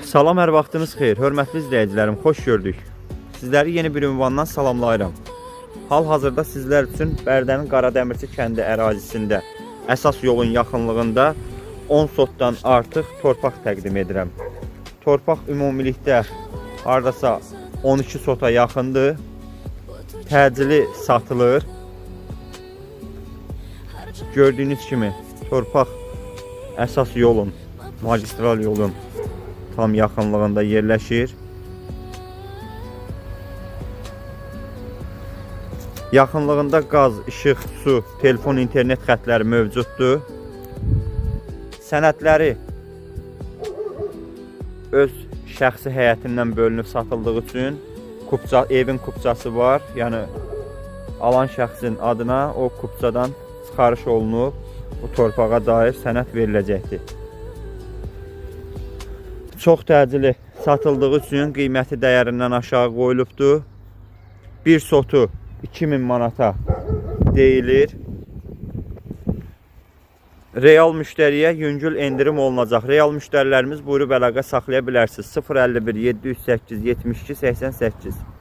Salam, hər vaxtınız xeyir. Hörmətli izləyicilərim, xoş gördük. Sizləri yeni bir ünvandan salamlayıram. Hal-hazırda sizlər üçün Bərdənin Qaradəmirçi kəndi ərazisində əsas yolun yaxınlığında 10 sotdan artıq torpaq təqdim edirəm. Torpaq ümumilikdə hardasa 12 sota yaxındır. Təcili satılır. Gördüyünüz kimi torpaq əsas yolun, magistral yolun tam yaxınlığında yerləşir. Yaxınlığında qaz, işıq, su, telefon, internet xətləri mövcuddur. Sənədləri öz şəxsi həyətindən bölünüb satıldığı üçün evin kupçası var. Yəni alan şəxsin adına o kupçadan çıxarış olunub, bu torpağa dair sənəd veriləcəkdir. Çox təcili satıldığı üçün qiyməti dəyərindən aşağı qoyulubdur. Bir sotu 2000 manata deyilir. Real müştəriyə yüngül endirim olunacaq. Real müştərilərimiz buyurub əlaqə saxlaya bilərsiniz. 051 708 72 88.